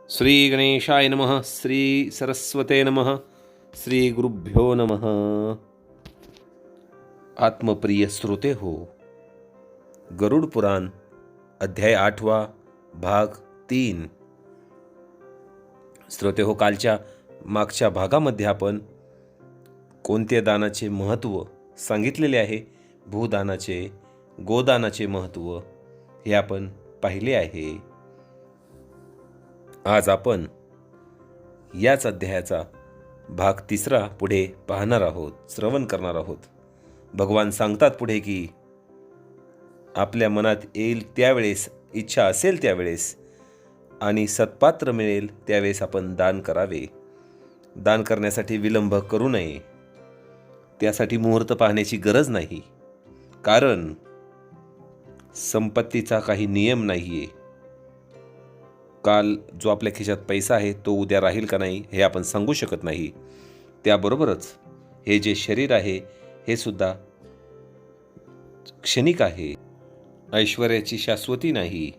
श्री गणेशाय नमः. श्री सरस्वते नमः. श्री गुरुभ्यो नमः. आत्मप्रिय श्रोते हो, गरुड पुराण अध्याय 8 भाग 3. श्रोते हो, कालच्या मागच्या भागामध्ये आपण कोणत्या दानाचे महत्त्व सांगितलेले आहे, भूदानाचे, गोदानाचे महत्त्व हे आपण पाहिले आहे. आज आपण याच अध्यायाचा भाग 3 पुढे पाहणार आहोत, श्रवण करणार आहोत. भगवान सांगतात पुढे की आपल्या मनात येईल त्यावेळेस, इच्छा असेल त्यावेळेस आणि सत्पात्र मिळेल त्यावेळेस आपण दान करावे. दान करण्यासाठी विलंब करू नये. त्यासाठी मुहूर्त पाहण्याची गरज नाही, कारण संपत्तीचा काही नियम नाही आहे. काल जो आपल्या खिशात पैसा आहे तो उद्या राहील का नाही हे आपण सांगू शकत नाही. त्याबरोबरच हे जे शरीर आहे हे सुद्धा क्षणिक आहे. ऐश्वर्याची शाश्वती नाही.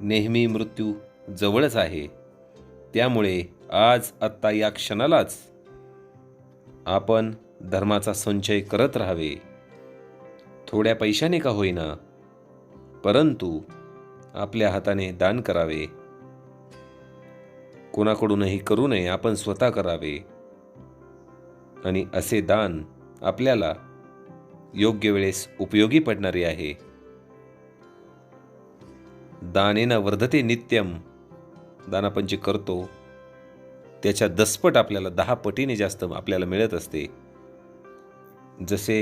नेहमी मृत्यू जवळच आहे. त्यामुळे आज आत्ता या क्षणालाच आपण धर्माचा संचय करत राहावे. थोड्या पैशाने का होईना, परंतु आपल्या हाताने दान करावे. कोणाकडूनही करू नये, आपण स्वतः करावे. आणि असे दान आपल्याला योग्य वेळेस उपयोगी पडणारे आहे. दानेन वर्धते नित्यम. दान आपण जे करतो त्याच्या 10 पट आपल्याला, 10 पटीने जास्त आपल्याला मिळत असते. जसे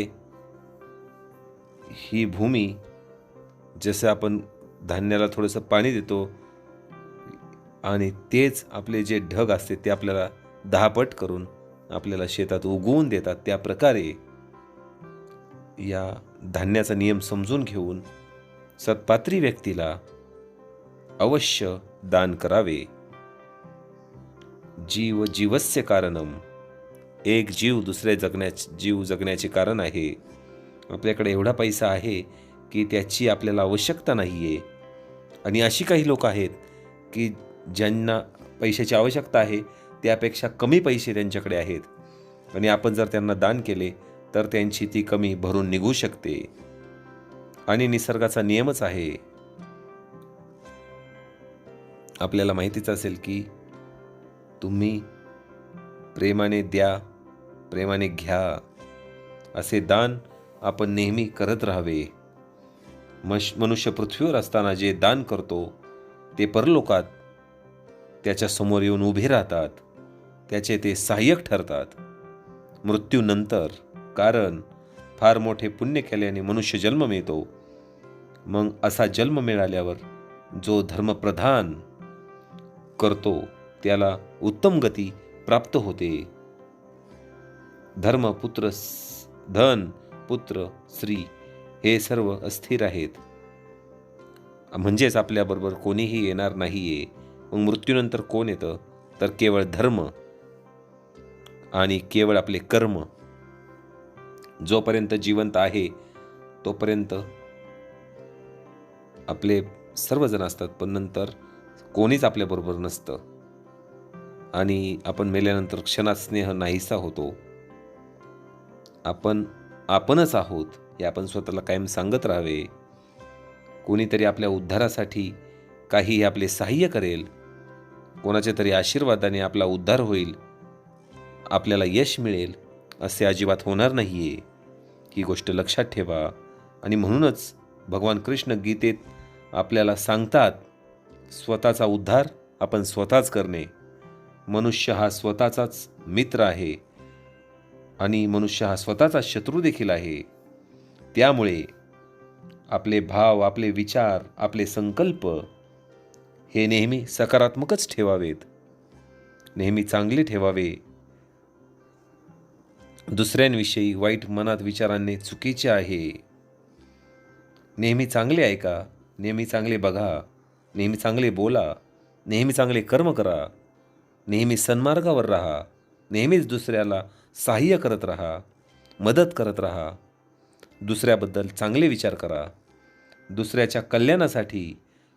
ही भूमी, जसे आपण धान्याला थोडंसं पाणी देतो आणि तेच आपले जे ढग असते ते आपल्याला 10 पट करून आपल्याला शेतात उगवून देतात, त्या प्रकारे या धान्याचा नियम समजून घेऊन सत्पात्री व्यक्तीला अवश्य दान करावे. जीव जीवस्य कारणम. एक जीव दुसरे जीव जगण्याचे कारण आहे. आपल्याकडे एवढा पैसा आहे की त्याची आपल्याला आवश्यकता नाही आहे. आणि अशी काही लोक आहेत की ज्यांना पैशाची आवश्यकता आहे, त्यापेक्षा कमी पैसे त्यांच्याकडे आहेत. आणि आपण जर त्यांना दान केले तर त्यांची ती कमी भरून निघू शकते. आणि निसर्गाचा नियमच आहे. आपल्याला माहितीच असेल की तुम्ही प्रेमाने द्या, प्रेमाने घ्या, असे दान आपण नेहमी करत राहावे. मनुष्य पृथ्वीवर असताना जे दान करतो ते परलोकात त्याच्या समोर येऊन उभे राहतात. त्याचे ते सहाय्यक ठरतात मृत्यूनंतर. कारण फार मोठे पुण्य केल्याने मनुष्य जन्म मिळतो. मग असा जन्म मिळाल्यावर जो धर्मप्रधान करतो त्याला उत्तम गती प्राप्त होते. धर्म, पुत्र, धन, पुत्र, स्त्री हे सर्व अस्थिर आहेत. म्हणजेच आपल्याबरोबर कोणीही येणार नाहीये. मग मृत्यूनंतर कोण येतं तर केवळ धर्म आणि केवळ आपले कर्म. जोपर्यंत जिवंत आहे तोपर्यंत आपले सर्वजण असतात, पण नंतर कोणीच आपल्याबरोबर नसतं. आणि आपण मेल्यानंतर क्षणात स्नेह नाहीसा होतो. आपणच आहोत हे आपण स्वतःला कायम सांगत राहावे. कोणीतरी आपल्या उद्धारासाठी काही आपले सहाय्य करेल. कोणाच्या तरी आशीर्वादाने आपला उद्धार होईल, आपल्याला यश मिळेल, असे अजिबात होणार नाहीये. ही गोष्ट लक्षात ठेवा. आणि म्हणूनच भगवान कृष्ण गीतेत आपल्याला सांगतात, स्वतःचा उद्धार आपण स्वतःच करणे. मनुष्य हा स्वतःचाच मित्र आहे आणि मनुष्य हा स्वतःचा शत्रू देखील आहे. त्यामुळे आपले भाव, आपले विचार, आपले संकल्प हे नेहमी सकारात्मकच ठेवावेत. नेहमी चांगले ठेवावे. दुसऱ्यांविषयी वाईट मनात विचारांनी चुकीचे आहे. नेहमी चांगले ऐका, नेहमी चांगले बघा, नेहमी चांगले बोला, नेहमी चांगले कर्म करा, नेहमी सन्मार्गावर राहा. नेहमीच दुसऱ्याला सहाय्य करत राहा, मदत करत राहा. दुसऱ्याबद्दल चांगले विचार करा. दुसऱ्याच्या कल्याणासाठी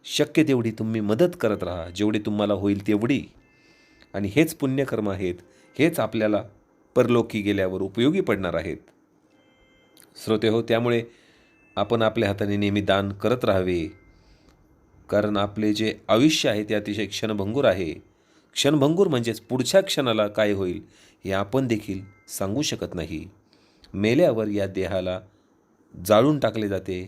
शक्य तेवढी तुम्ही मदत करत राहा, जेवढी तुम्हाला होईल तेवढी. आणि हेच पुण्यकर्म आहेत, हेच आपल्याला परलोकी गेल्यावर उपयोगी पडणार आहेत. श्रोते हो, त्यामुळे आपण आपल्या हाताने नेहमी दान करत राहावे. कारण आपले जे आयुष्य आहे ते अतिशय क्षणभंगूर आहे. क्षणभंगूर म्हणजेच पुढच्या क्षणाला काय होईल हे आपण देखील सांगू शकत नाही. मेल्यावर या देहाला जाळून टाकले जाते.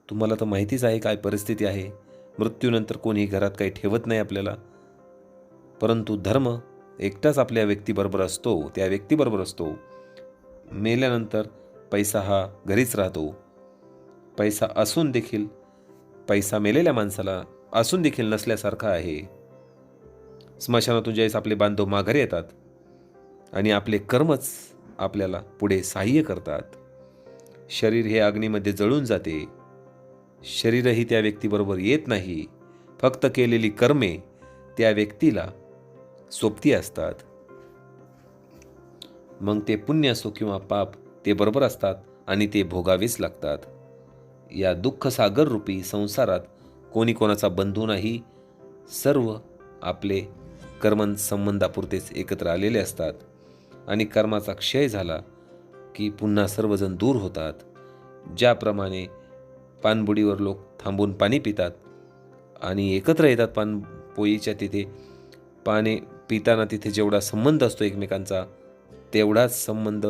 तुम्हाला तर माहितीच आहे काय परिस्थिती आहे. मृत्यूनंतर कोणी घरात काही ठेवत नाही आपल्याला. परंतु धर्म एकटाच आपल्या व्यक्तीबरोबर असतो, त्या व्यक्तीबरोबर असतो. मेल्यानंतर पैसा हा घरीच राहतो. पैसा असून देखील, पैसा मेलेल्या माणसाला असून देखील नसल्यासारखा आहे. स्मशानातून ज्यावेळेस आपले बांधव माघारी येतात आणि आपले कर्मच आपल्याला पुढे सहाय्य करतात. शरीर हे अग्नीमध्ये जळून जाते. शरीरही त्या व्यक्तीबरोबर येत नाही. फक्त केलेली कर्मे त्या व्यक्तीला सोबती असतात. मग ते पुण्य असो किंवा पाप, ते बरोबर असतात आणि ते भोगावेच लागतात. या दुःखसागर रूपी संसारात कोणी कोणाचा बंधू नाही. सर्व आपले कर्म संबंधापुरतेच एकत्र आलेले असतात. आणि कर्माचा क्षय झाला की पुन्हा सर्वजण दूर होतात. ज्याप्रमाणे पाणबुडीवर लोक थांबून पाणी पितात आणि एकत्र येतात पाणपोईच्या तिथे, पाणी पिताना तिथे जेवढा संबंध असतो एकमेकांचा, तेवढाच संबंध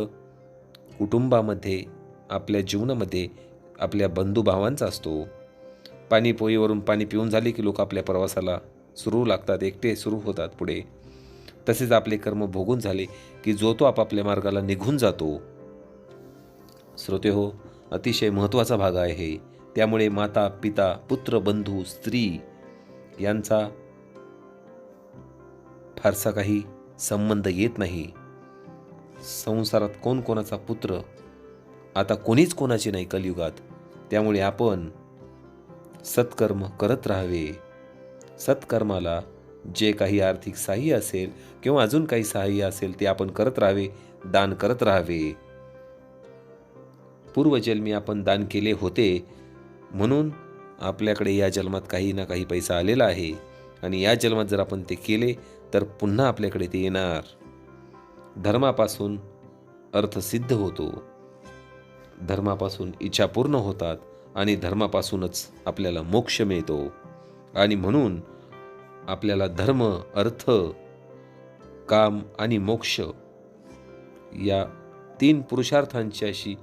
कुटुंबामध्ये, आपल्या जीवनामध्ये आपल्या बंधुभावांचा असतो. पाणीपोईवरून पाणी पिऊन झाले की लोक आपल्या प्रवासाला सुरू लागतात, एकटे सुरू होतात पुढे. तसेच आपले कर्म भोगून झाले की जो तो आपापल्या मार्गाला निघून जातो. श्रोते हो, अतिशय महत्त्वाचा भाग आहे. त्यामुळे माता, पिता, पुत्र, बंधू, स्त्री यांचा फारसा काही संबंध येत नाही. संसारात कोण कोणाचा पुत्र आता कोणीच कोणाचे नाही कलियुगात. त्यामुळे आपण सत्कर्म करत राहावे. सत्कर्माला जे काही आर्थिक सहाय्य असेल किंवा अजून काही सहाय्य असेल ते आपण करत राहावे, दान करत राहावे. पूर्वजन्मी आपण दान केले होते म्हणून आपल्याकडे या जन्मात काही ना काही पैसा आलेला आहे. आणि या जन्मात जर आपण ते केले तर पुन्हा आपल्याकडे ते येणार. धर्मापासून अर्थ सिद्ध होतो, धर्मापासून इच्छा पूर्ण होतात आणि धर्मापासूनच आपल्याला मोक्ष मिळतो. आणि म्हणून आपल्याला धर्म, अर्थ, काम आणि मोक्ष या 3 पुरुषार्थांच्याशी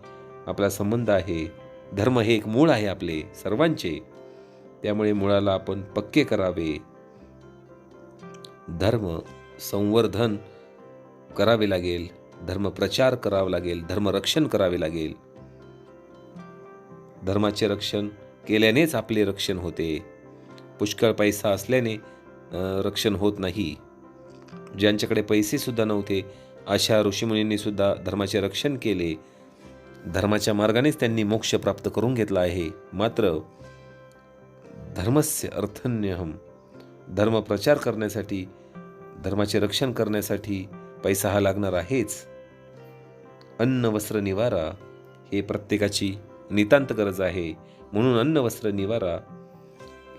आपला संबंध आहे. धर्म हे एक मूळ आहे आपले सर्वांचे. त्यामुळे मुळाला आपण पक्के करावे. धर्म संवर्धन करावे लागेल, धर्म प्रचार करावा लागेल, धर्म रक्षण करावे लागेल. धर्माचे रक्षण केल्यानेच आपले रक्षण होते. पुष्कळ पैसा असल्याने रक्षण होत नाही. ज्यांच्याकडे पैसे सुद्धा नव्हते अशा ऋषीमुनींनी सुद्धा धर्माचे रक्षण केले. धर्माच्या मार्गानेच त्यांनी मोक्ष प्राप्त करून घेतला आहे. मात्र धर्मस्य अर्थन्यहम, धर्म प्रचार करण्यासाठी, धर्माचे रक्षण करण्यासाठी पैसा हा लागणार आहेच. अन्न वस्त्र निवारा हे प्रत्येकाची नितांत गरज आहे. म्हणून अन्न वस्त्र निवारा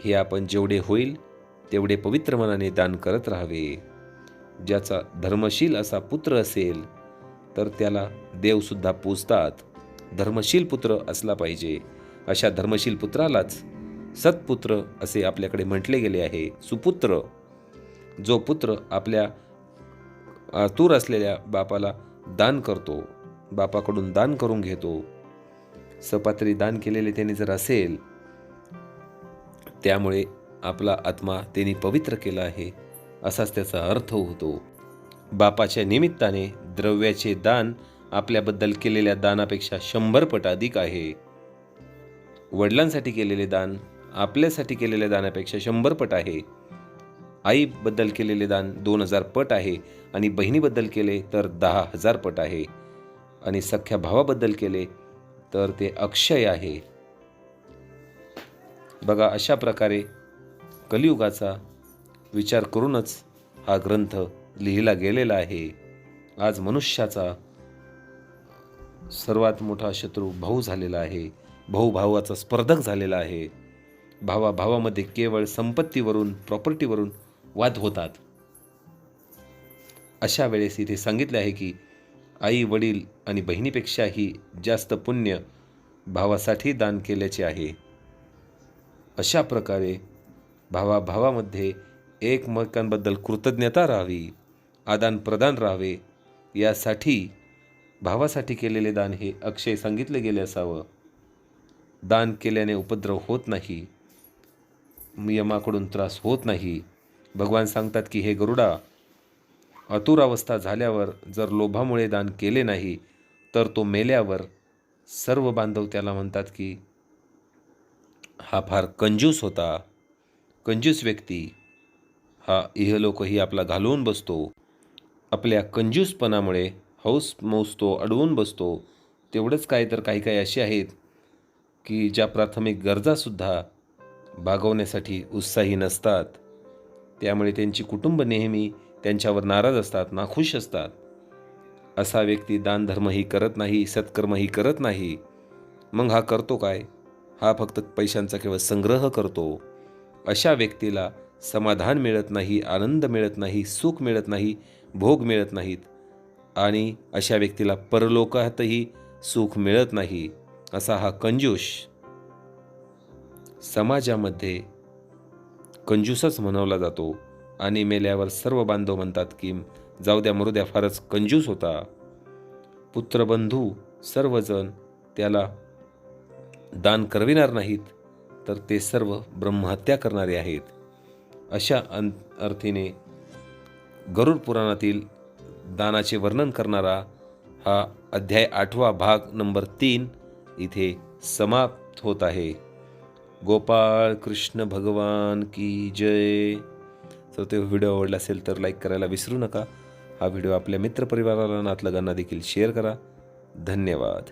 हे आपण जेवढे होईल तेवढे पवित्र मनाने दान करत राहावे. ज्याचा धर्मशील असा पुत्र असेल तर त्याला देवसुद्धा पूजतात. धर्मशील पुत्र असला पाहिजे. अशा धर्मशील पुत्रालाच सत्पुत्र असे आपल्याकडे म्हटले गेले आहे. सुपुत्र, जो पुत्र आपल्या आतुर असलेल्या बापाला दान करतो, बापाकडून दान करून घेतो, सपात्री दान केलेले त्याने जर असेल, त्यामुळे आपला आत्मा त्यांनी पवित्र केला आहे असाच त्याचा अर्थ होतो. बापाच्या निमित्ताने द्रव्याचे दान आपल्याबद्दल केलेल्या दानापेक्षा 100 पट अधिक आहे. वडिलांसाठी केलेले दान आपल्यासाठी केलेल्या दानापेक्षा 100 पट आहे. आईबद्दल केलेले दान 2000 पट आहे आणि बहिणीबद्दल केले तर 10,000 पट आहे. आणि सख्या भावाबद्दल केले तर ते अक्षय आहे. बघा, अशा प्रकारे कलियुगाचा विचार करूनच हा ग्रंथ लिहिला गेलेला आहे. आज मनुष्याचा सर्वात मोठा शत्रू भाऊ झालेला आहे. भाऊ भावाचा स्पर्धक झालेला आहे. भावाभावामध्ये केवळ संपत्तीवरून, प्रॉपर्टीवरून वाद होतात. अशा वेळेस इथे सांगितले आहे की आई वडील आणि बहिणीपेक्षाही जास्त पुण्य भावासाठी दान केल्याचे आहे. अशा प्रकारे भावाभावामध्ये एकमेकांबद्दल कृतज्ञता राहावी, आदानप्रदान राहावे, यासाठी भावासाठी केलेले दान हे अक्षय सांगितले गेले असावं. दान केल्याने उपद्रव होत नाही, यमाकडून त्रास होत नाही. भगवान सांगतात की हे गरुडा, अतुरावस्था झाल्यावर जर लोभामुळे दान केले नाही तर तो मेल्यावर सर्व बांधव त्याला म्हणतात की हा फार कंजूस होता, कंजूस व्यक्ती, हा इहलोकही आपला घालवून बसतो. आपल्या कंजूसपणामुळे हौस मौस तो अडवून बसतो. तेवढंच काय तर काही काही असे आहेत की ज्या प्राथमिक गरजासुद्धा भागवण्यासाठी उत्साही नसतात. त्यामुळे त्यांची कुटुंब नेहमी त्यांच्यावर नाराज असतात, नाखुश असतात. असा व्यक्ती दानधर्मही करत नाही, सत्कर्मही करत नाही. मग हा करतो काय? हा फक्त पैशांचा केवळ संग्रह करतो. अशा व्यक्तीला समाधान मिळत नाही, आनंद मिळत नाही, सुख मिळत नाही, भोग मिळत नाहीत आणि अशा व्यक्तीला परलोकातही सुख मिळत नाही. असा हा कंजूस समाजामध्ये कंजूसच म्हणवला जातो आणि मेल्यावर सर्व बांधव म्हणतात की जाऊ द्या, मरू द्या, फारच कंजूस होता. पुत्रबंधू सर्वजण त्याला दान करविणार नाहीत तर ते सर्व ब्रह्महत्या करणारे आहेत. अशा अर्थीने गरुड पुराणातील दानाचे वर्णन करणारा हा अध्याय 8 भाग नंबर 3 इथे समाप्त होत आहे. गोपाळ कृष्ण भगवान की जय. तर ते व्हिडिओ आवडला असेल तर लाईक करायला विसरू नका. हा व्हिडिओ आपल्या मित्रपरिवाराला, नातलगांना देखील शेअर करा. धन्यवाद.